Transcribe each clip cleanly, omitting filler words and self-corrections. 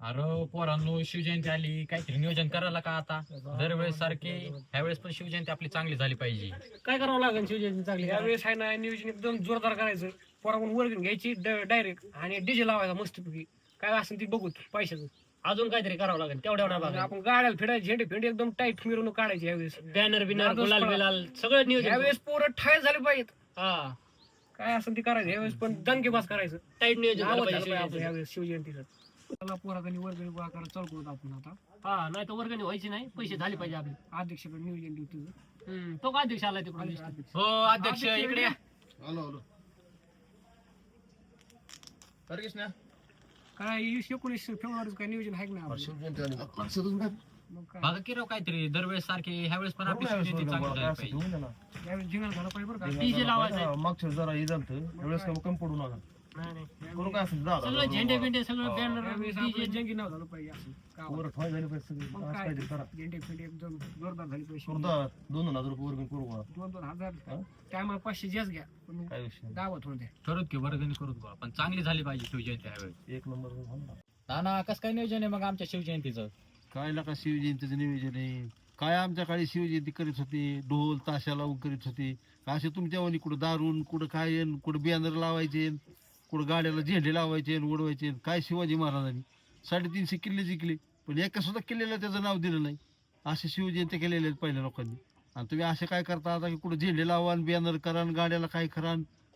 अरे पोरांनो, शिवजयंती आली, काहीतरी नियोजन करायला का आता? दरवेळेस सारखे ह्यावेळेस पण शिवजयंती आपली चांगली झाली पाहिजे. काय करावं लागेल शिवजयंती चांगली यावेळेस आहे ना नियोजन एकदम जोरदार करायचं. पोराकडून वर्गण घ्यायची डायरेक्ट आणि डीजे लावायचा मस्तपैकी. काय असेल ती बघू पैशाचं. अजून काहीतरी करावं लागेल तेवढ्या आणि आपण गाड्याला फिरायची झेंडे फिंडे एकदम टाईट मिरवणूक काढायची यावेळेस. बॅनर बिनर नादच गुलाल पळा. बिलाल सगळं नियोजन यावेळेस पोरं ठाय झाले पाहिजेत. हा काय असेल ती करायचं यावेळेस, पण दणकेबाज करायचं. टाईट नियोजन झालं नावच पाहिजे झालं पाहिजे आपलं शिवजयंतीचं. यावेळेस शिवजयंतीचं. त्याला पोराकडे वर्गणी गोळा करायला चालू करू आपण आता. हा नाही तर वर्गणी व्हायची नाही, पैसे झाले पाहिजे आपले. अध्यक्षाकडे नियोजन देऊ तुझं. तो काय अध्यक्ष आलाय तिकडून दिसतो. अध्यक्ष. हो अध्यक्ष, इकडे या. काय 19 फेब्रुवारीचं काय नियोजन आहे का नाही आपलं? मग काय बघा की राव काहीतरी दरवेळेस सारखे ह्यावेळेस पण आपली शिवजयंती चांगली झाली पाहिजे. यावेळेस जिंकणार झालं पाहिजे बरं का. डीजे लावायचं मागच्या जरा हे झालं त्यावेळेस कमी पडू नका नाही करू काय असेल सगळं झेंडे बिंडे सगळं बॅनर यावेळेस आपलं जंगी नाव झालं पाहिजे असं गावात. वर ठोय झाली पाहिजे सगळी मग आज काय काहीतरी करा झेंडे फिंडे एकदम जोरदार झाली पाहिजे. सुरदा 2,000 रुपये वर्ग करू बा 2-2 हजार टायमाला 500 जास्त घ्या पण काय विषय नाही. गावात होते. करूत की वर्गणी करूत बा, पण चांगली झाली पाहिजे शिवजयंती ह्यावेळेस. एक नंबर झाला. नाना, कसं काय नियोजन आहे मग आमच्या शिवजयंतीचं? काय नका शिवजयंतीचं नियोजन आहे काय आमच्या काळी शिवजयंती करीत होती ढोल ताशा लावून करीत होती असे तुमच्या वनी कुठं दारून कुठं काय कुठं बॅनर लावायचे कुठं गाड्याला झेंडे लावायचे उडवायचे काय शिवाजी महाराजांनी 350 किल्ले जिंकले पण एका सुद्धा किल्ल्याला त्याचं नाव दिलं नाही. असे शिवजयंती केलेले आहेत पहिल्या लोकांनी आणि तुम्ही असे काय करता आता की कुठं झेंडे लावा बॅनर करा गाड्याला काय करा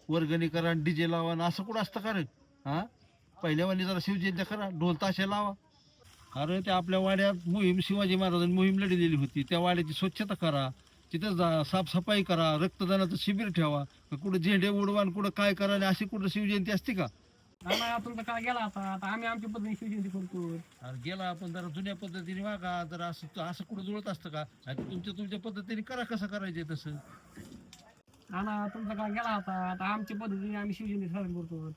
वर्गणी करा डीजे लावा असं कुठं असतं कारण हा पहिल्यावानी जरा शिवजयंती करा ढोल ताशा लावा. अरे त्या आपल्या वाड्यात मोहीम शिवाजी महाराजांनी मोहीम लढलेली होती त्या वाड्याची स्वच्छता करा तिथं साफसफाई करा रक्तदानाचं शिबिर ठेवा कुठं झेंडे उडवा आणि कुठं काय करा आणि अशी कुठं शिवजयंती असते का? तुमचा काय गेला आता आम्ही आमच्या पद्धतीने शिवजयंती करतो. अरे गेला आपण जरा जुन्या पद्धतीने वागा जरा असं असं कुठं जुळत असतं का आणि तुमच्या पद्धतीने करा कसं करायचंय तसं. तुमचा काय गेला आता आमच्या पद्धतीने आम्ही शिवजयंती साजरी करतो.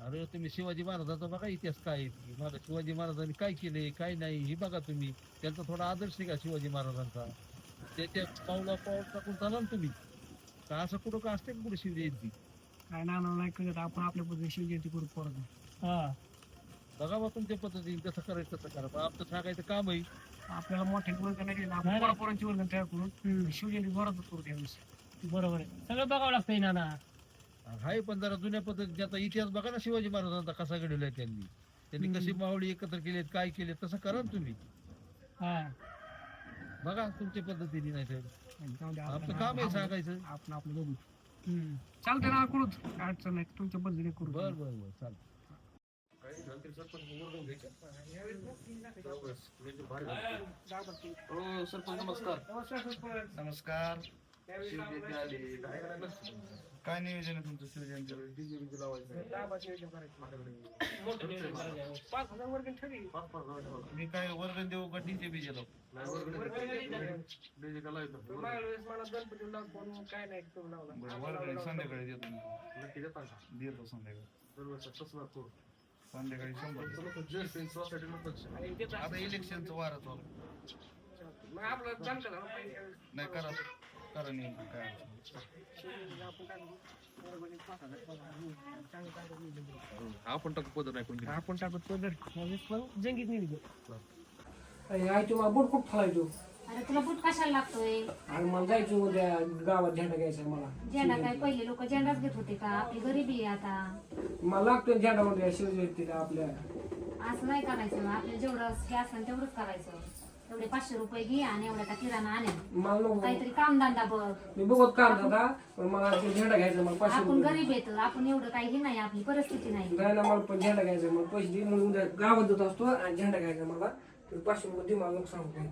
अरे तुम्ही शिवाजी महाराजांचा बघा इतिहास काय आहे. मला शिवाजी महाराजांनी काय केले काय नाही हे बघा तुम्ही त्यांचा थोडा आदर्श आहे का शिवाजी महाराजांचा त्याच्या पाऊल टाकून चाला ना तुम्ही का असं कुठं का असते कुठे शिवजयंती काय नाही करत आपण आपल्या पद्धतीने शिवजयंती करू परत. हा बघा बा तुमच्या पद्धतीने कसं करायचं तसं करा आपलं सांगायचं काम आहे. आपल्याला मोठ्या वर्गण नाही आपण पोरांची वर्गण तयार करून शिवजयंती जोरातच करू त्यावेळेस. बरोबर आहे सगळं बघावं लागतंय नाना. हाय पण जरा जुन्या पद्धतीने आता इतिहास बघा ना शिवाजी महाराजांचा कसा घडवलाय त्यांनी कशी मावळी एकत्र केली काय केले तसं करा ना तुम्ही हा बघा तुमच्या पद्धतीने नाही तर जाऊ द्या, आपलं काम आहे सांगायचं. आपण आपलं बघू. चालतंय ना करूच काय अडचण नाही तुमच्या पद्धतीने करू. बर बर बर चालतं. हो सरपंच नमस्कार. नमस्कार. शिवजयंती आली काय नियोजन आहे तुमचं शिवजयंती डीजे बीजे लावायचं मी काय वर्गण देऊ का डीजे बीजे लावू डीजे का लावतो वर्गण संध्याकाळी देतो देतो संध्याकाळी संध्याकाळी 100 आता इलेक्शनचं वारं चालू नाही करा करा नियोजन काय आपण टाकू पदर नाही कोणी आपण टाकत पदर जंगीत नाही तुम्हाला बोट खूप फलायचो. अरे तुला बूट कशाला लागतोय? आणि मला जायचं उद्या गावात झेंडा घ्यायचा मला. झेंडा काय पहिले लोक झेंडाच घेत होते का? आपली गरिबी आहे आता. मला लागतो झेंडा मध्ये शिवजयंतीला आपल्या. असं नाही करायचं आपल्या जेवढं हे असेल तेवढंच करायचं. एवढे 500 रुपये घे आणि एवढा किराणा आणेल मला नको काहीतरी कामधंदा बघ. मी बघत काम दादा पण मला ते झेंडा घ्यायचा मला 500 आपण रुपये. गरीब येतो आपण एवढं काही नाही आपली परिस्थिती नाही. नाही ना मला पण झेंडा घ्यायचा मला पैसे दे म्हणून उद्या गावात देत असतो आणि झेंडा घ्यायचा मला 500 रुपये दे मला नको सांगू काही.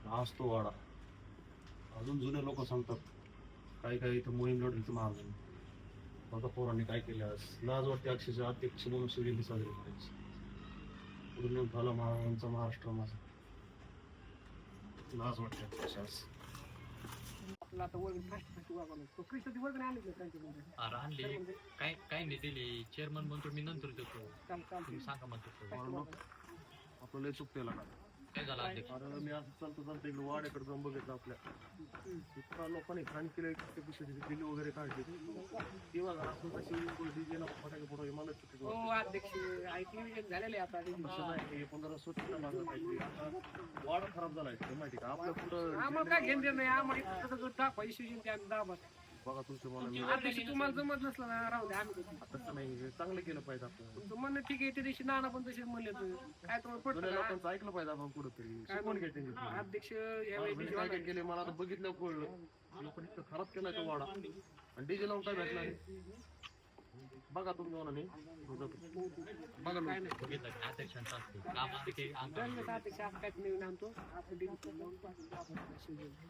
हाच तो वाडा अजून जुने लोक सांगतात काही काही इथं मोहीम लढली महाराजांनी बघा पोरांनी काय केलं आज. लाज वाटते अक्षरशः अध्यक्ष म्हणून शिवजयंती साजरी करायची. पूर्ण झाला महाराजांचा महाराष्ट्र माझा. लाज वाटते अक्षरशः आज. आपला आता वर्ग फास्ट वागवलं तो कृष्णाची वर्ग नाही आणली त्यांच्याकडे. अरे आणली काय काय नाही दिली. चेअरमन म्हणतो मी नंतर देतो, तुम्ही सांगा म्हणतो. आपलं लय चुकतेला का काय झालं अध्यक्ष? अरे मी असं चालतो चालतो इकडे वाड्याकडे जाऊन बघितलं आपल्या इतका लोकांनी घाण केलं. दिल्ली वगैरे काढली तेव्हा फटाके फोटो मला चुकीचं वाटतं. हो अध्यक्ष ऐकली झालेले आता तसं नाही, पण जरा स्वच्छता लागत काहीतरी. आता वाडा खराब झालाय ते माहिती का आपल्या कुठं आम्हाला काय घेणं नाही. आम्हाला दाखवा शिवजयंती आम्ही दाबा. बघा तुमचं मला मी अध्यक्ष तुम्हाला जमत नसलं ना राहू द्या आम्ही करू. तसं नाही हे चांगलं केलं पाहिजे आपण. तुमचं म्हणणं ठीक आहे. त्या दिवशी नाना पण तसेच म्हणले होते. काय तुम्हाला पडतं जुन्या का? लोकांचं ऐकलं पाहिजे आपण कुठंतरी. शिकवून घ्यायचे अध्यक्ष यावेळी काय काय केले मला आता बघितलं कळलं. लोकांनी इतकं खराब केलाय तो वाडा आणि डीजे लावून काय भेटणार आहे? बघा तुम्ही मनाने बघा काय नाही. बघितलं का अध्यक्षांचं असते काम आलं की अंगावर त्यांना अध्यक्ष आज काय नवीन आणतो आपण डिजिटल लावून पाठवून आपण शिवजयंती.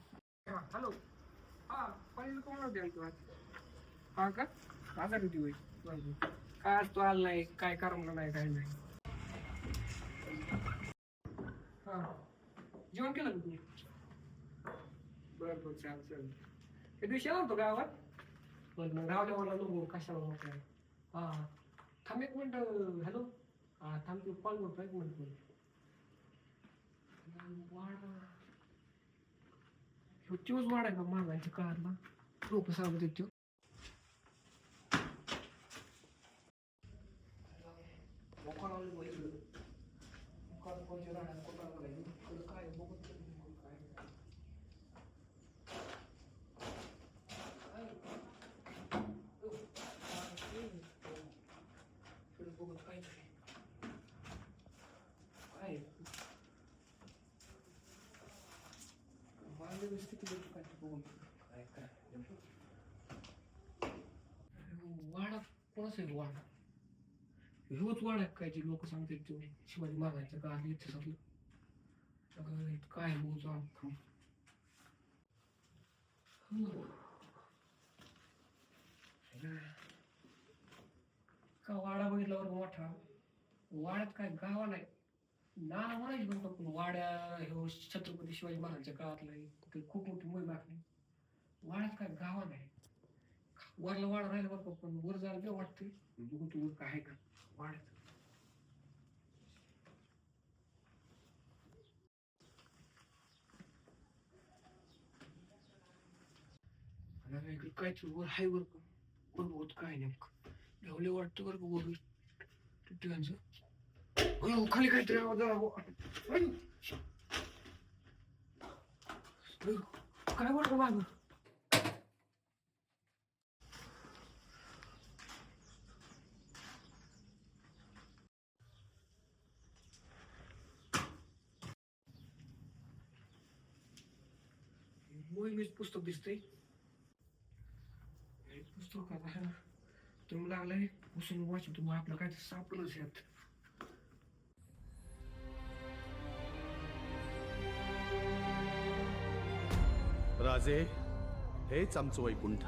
हॅलो हा पहिलं कोण होते हा का आजार होती होय. काय आज तो आला नाही काय करमलं नाही काय नाही. हा जेवण केलं का तुम्ही? बरं बरं चाल चाल. त्या दिवशी आला होतो गावात पण रावल्या मला नको कशाला मग काय. हा थांब एक मिनिट. हॅलो हा थांब तू कॉल करतो एक मिनिट. वाडा तोच वाडा आहे का मागायच्या काळातला लोक सांगत होते. वाडा कोणाचा आहे वाडा? ह्योच वाडा काय जे लोक सांगतात तो शिवाजी महाराजांच्या काळात इतिहासातलं. काय बोलतो का वाडा बघितल्यावर मोठा. वाड्यात काय गावा नाही. नाना म्हणायची म्हणतो पण वाड्या ह्यो छत्रपती शिवाजी महाराजांच्या काळातला आहे. खूप मोठी मोहीम आखली. वाड्यात काय गावा नाही. वरला वाडा राहिला बरं पण वर जायला काय वाटतंय. बघू तू वर काय आहे का वाड्यात. काय वर हाय वर का वर होत काय नेमकं ढवले वाटतं बरं का वर टिकांचं. अयो खाली काहीतरी आवाज आला. काय वाटतं मागं? मोहिमेच पुस्तक दिसतंय. पुस्तक आता तुम्ही लागलाय पुसून वाचू तुम्ही आपलं काय सापडलंच यात. राजे हेच आमचं वैकुंठ,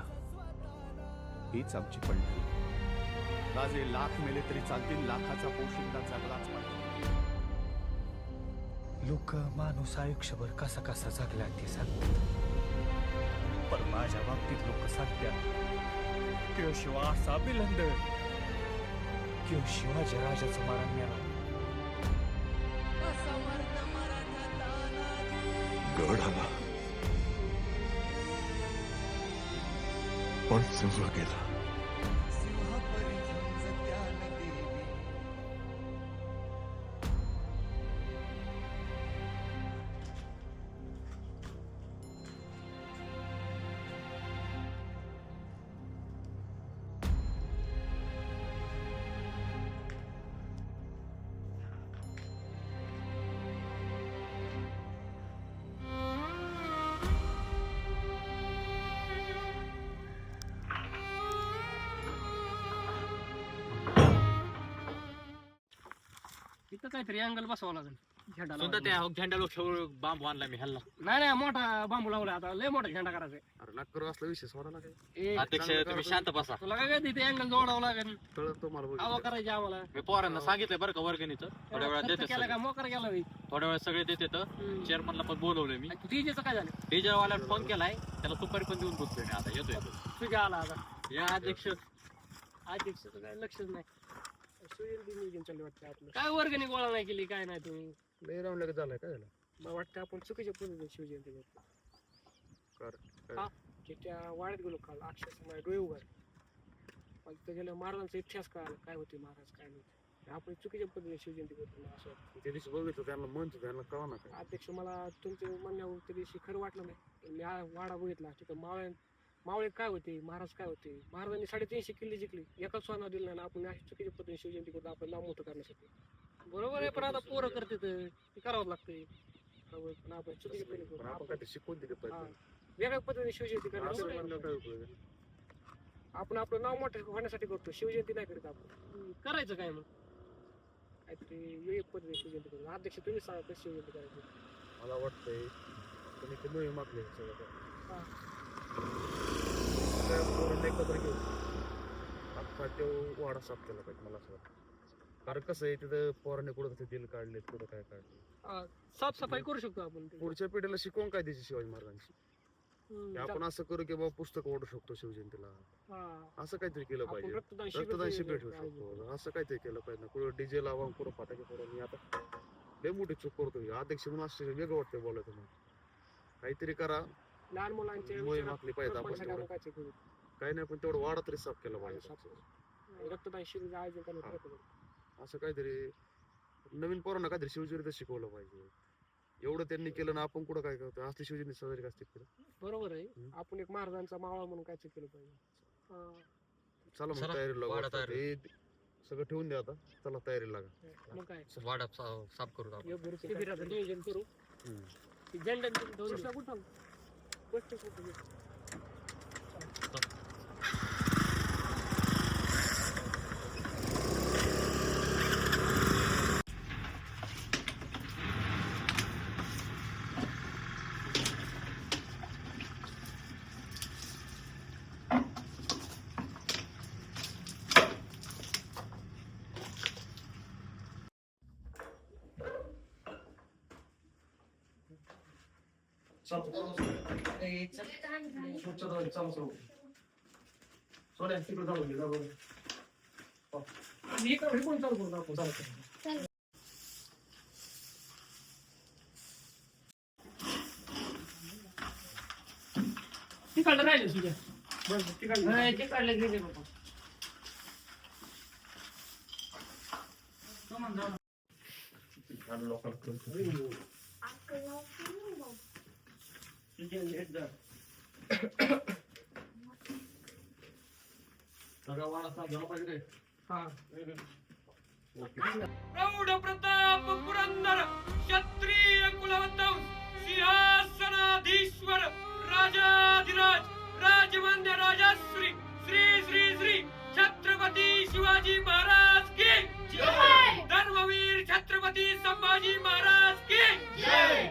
हीच आमची पंढरी. राजे लाख मेले तरी चालतील, लाखाचा पोशिंदा जगलाच पाहिजे. लोक माणूस आयुष्यभर कसा कसा जगला ते सांगतात, पण माझ्या बाबतीत लोक सांगतात त्यो शिवा असा बिलंदर, त्यो शिवाजी राजाचं मरण गेला. गड आला पण सगळं गेला. इथं काहीतरी अँगल बसवावं लागेल झेंडा सुद्धा लावायला. त्या झेंड्याला बांबू आणला मी हल्ला. नाही नाही मोठा बांबू लावला आता लय मोठा झेंडा करायचा. अरे नक्कर असला विषय सोडा ना काय ए, अध्यक्ष तुम्ही शांत बसा. तुला काय तिथे अँगल जोडावं लागेल कळत तुम्हाला हवा बघितलं करायची आम्हाला मी पोरांना सांगितलंय बरं का वर्गणीचं थोड्या वेळात खर्च देते केला का सगळे. मोकर गेला बाई. थोड्या वेळात सगळे देते तर चेअरमनला पण बोलवलंय मी. आणि डीजेचं काय झालं डीजे वाल्याला फोन केलाय त्याला सुपारी पण देऊन बसतोय मी आता येतोय. तुझ्या आला आता या अध्यक्ष अध्यक्षाचं काय लक्षच नाही सुयोग्य नियोजन चालू वाटतं आपलं काय वर्गणी गोळा नाही केली काय नाही तुम्ही लय राऊंड लगेच झालाय काय झालं मला वाटतं आपण चुकीच्या पद्धतीने शिवजयंती करतो कर हा की त्या वाड्यात गेलो काल अक्षरशः माझे डोळे उघड मला तिथं गेलं महाराजांचा इतिहास कळाला काय होते महाराज काय नव्हते आपण चुकीच्या पद्धतीने शिवजयंती करतो मला असं वाटतं त्या दिवशी बघितलं त्यांना म्हणतो त्यांना कळा ना काय अध्यक्ष मला तुमच्या म्हणण्यावर त्या दिवशी खरं वाटलं नाही मी वाडा बघितला तिथं मावळे काय होते महाराज काय होते महाराजांनी 350 किल्ले जिंकली एकाच सोना दिलं नाही आणि आपण अशी चुकीच्या पद्धतीने शिवजयंती करतो आपण नाव मोठं करण्यासाठी बरोबर आहे पण आता पोरं करते तर ते करावं लागतंय बरोबर पण आपण चुकीच्या पद्धतीने पण करतो आपण काय ते शिकवून दिलं हा. पाहिजे वेगळ्या पद्धतीने शिवजयंती असं करायला म्हणलं काय उपयोग आहे? आपण आपलं नाव मोठं होण्यासाठी करतो शिवजयंती नाही करीत आपण करायचं काय मग काहीतरी वेगळी पद्धतीने शिवजयंती करतो अध्यक्ष तुम्ही सांगा कशी शिवजयंती करायची मला वाटतंय तुम्ही ते मोहीम मागले सगळं काय. हा. त्या पोरांना एकत्र घेऊन अख्खा तो वाडा साफ केला पाहिजे मला असं वाटतं कारण कसं आहे तिथं पोरांनी कुठं ते दिल काढलेत कुठं काय काढले साफसफाई करू शकतो आपण ते. पुढच्या पिढीला शिकवून काय द्यायची शिवाजी महाराजांची हम्म, की आपण असं करू की बाबा पुस्तक ओढू शकतो शिवजयंतीला हा. असं काहीतरी केलं आपण पाहिजे रक्तदान शिबिर रक्तदान शिबिर ठेवू ठेवू शकतो असं काहीतरी केलं पाहिजे कुठं डीजे लावा कुठं फटाके फोडा मी आता लय मोठी चूक करतो अध्यक्ष म्हणून असं वेगळं वाटतं बोलायचं म्हणून काहीतरी करा लहान मुलांचे मोहीम आखली पाहिजे आपण तेवढं काही नाही पण तेवढं वाडा तरी साफ केला पाहिजे रक्तदान शिबिर आयोजन करण्यात प्रयत्न करू. असं काहीतरी नवीन पोरांना काहीतरी शिवचरित्र शिकवलं पाहिजे एवढं त्यांनी केलं ना आपण कुठं काय करतो असली शिवजयंती साजरी असते पुढे बरोबर आहे हम्म. आपण एक महाराजांचा मावळा म्हणून काय केलं पाहिजे हा. चला मग चला, तयारीला वाडा लागू आता. हे सगळं ठेवून द्या आता चला तयारीला लागा मग काय वाडा साफ करू आपण. योग्य शिबिराचं नियोजन करू हम्म. झेंडा दोन दिवसा कुठं गोष्ट कुठं तिकडलं राहिलं तुझ्या बरं तिकडलं गेले बाबा प्रौढ प्रताप पुरंदर क्षत्रिय कुलवंतम सिंहासनाधीश्वर राजाधिराज राजमान्य राजाश्री श्री श्री श्री छत्रपती शिवाजी महाराज की जय धर्मवीर छत्रपती संभाजी महाराज की जय